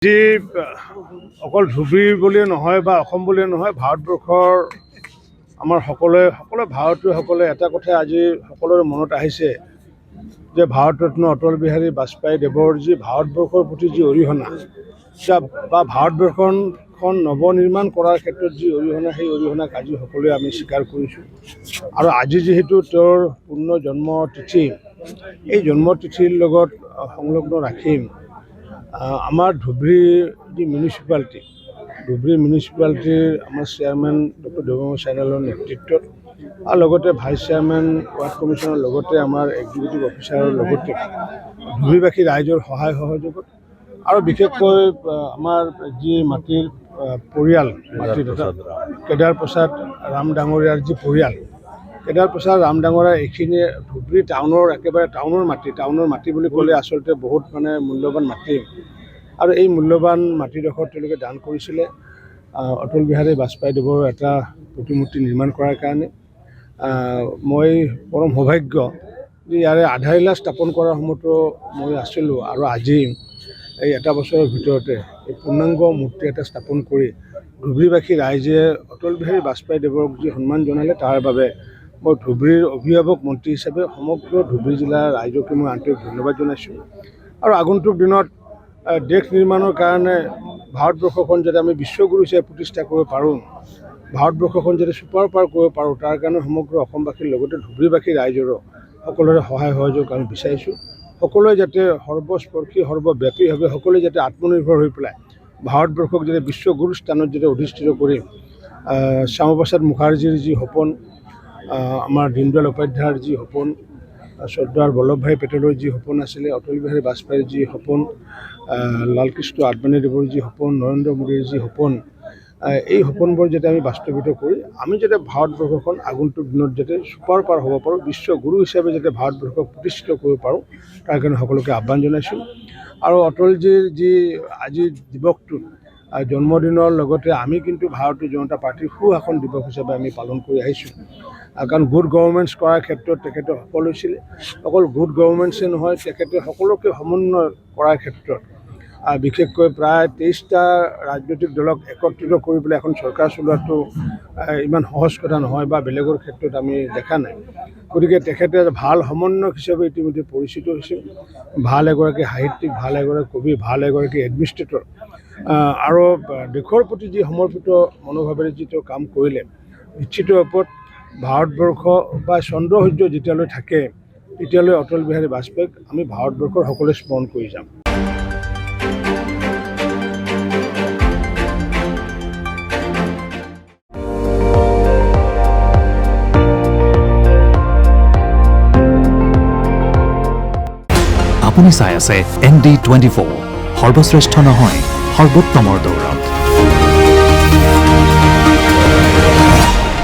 যি অকল ধুবুৰী বুলিয়ে নহয় বা অসম বুলিয়ে নহয়, ভাৰতবৰ্ষৰ আমাৰ সকলো ভাৰতীয়সকলে এটা কথা আজি সকলোৰে মনত আহিছে যে ভাৰতৰত্ন অটল বিহাৰী বাজপেয়ী দেৱৰ যি ভাৰতবৰ্ষৰ প্ৰতি যি অৰিহণা বা ভাৰতবৰ্ষখন নৱনিৰ্মাণ কৰাৰ ক্ষেত্ৰত যি অৰিহণা, সেই অৰিহণাক আজি সকলোৱে আমি স্বীকাৰ কৰিছোঁ। আৰু আজি যিহেতু তেওঁৰ পূৰ্ণ জন্মতিথি, এই জন্মতিথিৰ লগত সংলগ্ন ৰাখি আমাৰ ধুবুৰী যি মিউনিচিপালিটিৰ আমাৰ চেয়াৰমেন ডক্টৰ দেৱমণি চাইনালৰ নেতৃত্বত আৰু লগতে ভাইচ চেয়াৰমেন ৱাৰ্ড কমিশ্যনৰ লগতে আমাৰ এক্সিকিউটিভ অফিচাৰৰ লগতে ধুবুৰীবাসী ৰাইজৰ সহায় সহযোগত আৰু বিশেষকৈ আমাৰ যি মাটিৰ পৰিয়াল কেদাৰ প্ৰসাদ ৰাম ডাঙৰীয়াৰ যি পৰিয়াল, কেদাৰ প্ৰসাদ ৰাম ডাঙৰীয়া এইখিনিয়ে ধুবুৰী টাউনৰ একেবাৰে টাউনৰ মাটি বুলি ক'লে আচলতে বহুত মূল্যৱান মাটি, আৰু এই মূল্যৱান মাটিডোখৰ তেওঁলোকে দান কৰিছিলে অটল বিহাৰী বাজপেয়ী দেৱৰ এটা প্ৰতিমূৰ্তি নিৰ্মাণ কৰাৰ কাৰণে। মই পৰম সৌভাগ্য যে ইয়াৰে আধাৰশিলা স্থাপন কৰাৰ সময়তো মই আছিলোঁ, আৰু আজি এই এটা বছৰৰ ভিতৰতে এই পূৰ্ণাংগ মূৰ্তি এটা স্থাপন কৰি ধুবুৰীবাসী ৰাইজে অটল বিহাৰী বাজপেয়ী দেৱক যি সন্মান জনালে, তাৰ বাবে মই ধুবুৰীৰ অভিভাৱক মন্ত্ৰী হিচাপে সমগ্ৰ ধুবুৰী জিলাৰ ৰাইজকে মই আন্তৰিক ধন্যবাদ জনাইছোঁ। আৰু আগন্তুক দিনত দেশ নিৰ্মাণৰ কাৰণে ভাৰতবৰ্ষখন যাতে আমি বিশ্বগুৰু হিচাপে প্ৰতিষ্ঠা কৰিব পাৰোঁ, ভাৰতবৰ্ষখন যাতে ছুপাৰ পাৱাৰ কৰিব পাৰোঁ, তাৰ কাৰণে সমগ্ৰ অসমবাসীৰ লগতে ধুবুৰীবাসী ৰাইজৰো সকলোৰে সহায় সহযোগ আমি বিচাৰিছোঁ। সকলোৱে যাতে সৰ্বস্পৰ্শী সৰ্বব্যাপীভাৱে সকলোৱে যাতে আত্মনিৰ্ভৰ হৈ পেলাই ভাৰতবৰ্ষক যাতে বিশ্বগুৰু স্থানত যাতে অধিষ্ঠিত কৰি শ্যামাপ্ৰসাদ মুখাৰ্জীৰ যি সপোন, আমাৰ দীনদয়াল উপাধ্যায়ৰ যি সপোন, চৰ্দাৰ বল্লভভাই পেটেলৰ যি সপোন আছিলে, অটল বিহাৰী বাজপেয়ীৰ যি সপোন, লালকৃষ্ণ আদবানীদেৱৰ যি সপোন, নৰেন্দ্ৰ মোদীৰ যি সপোন, এই সপোনবোৰ যাতে আমি বাস্তৱায়িত কৰি আমি যাতে ভাৰতবৰ্ষখন আগন্তুক দিনত যাতে ছুপাৰ পাৱাৰ হ'ব পাৰোঁ, বিশ্বগুৰু হিচাপে যাতে ভাৰতবৰ্ষক প্ৰতিষ্ঠিত কৰিব পাৰোঁ, তাৰ কাৰণে সকলোকে আহ্বান জনাইছোঁ। আৰু অটলজীৰ যি আজি দিৱসটোত জন্মদিনৰ লগতে আমি কিন্তু ভাৰতীয় জনতা পাৰ্টীৰ সুশাসন দিৱস হিচাপে আমি পালন কৰি আহিছোঁ। কাৰণ গুড গভৰ্ণমেণ্টছ কৰাৰ ক্ষেত্ৰত তেখেতে সফল হৈছিলে। অকল গুড গভৰ্ণমেণ্টছে নহয়, তেখেতে সকলোকে সমন্বয় কৰাৰ ক্ষেত্ৰত বিশেষকৈ প্ৰায় 23টা ৰাজনৈতিক দলক একত্ৰিত কৰি পেলাই এখন চৰকাৰ চলোৱাটো ইমান সহজ কথা নহয়, বা বেলেগৰ ক্ষেত্ৰত আমি দেখা নাই। গতিকে তেখেতে ভাল সমন্বয়ক হিচাপে ইতিমধ্যে পৰিচিত হৈছে, ভাল এগৰাকী সাহিত্যিক, ভাল এগৰাকী কবি, ভাল এগৰাকী এডমিনিষ্ট্ৰেটৰ, আৰু দেশৰ প্ৰতি যি সমৰ্পিত মনোভাৱেৰে যি তেওঁ কাম কৰিলে, নিশ্চিত ৰূপত ভাৰতবৰ্ষ বা চন্দ্ৰ সূৰ্য যেতিয়ালৈ থাকে তেতিয়ালৈ অটল বিহাৰী বাজপেয়ীক আমি ভাৰতবৰ্ষৰ সকলোৱে স্মৰণ কৰি যাম। আপুনি চাই আছে ND24, সৰ্বশ্ৰেষ্ঠ নহয় সৰ্বোত্তমৰ দৌৰ।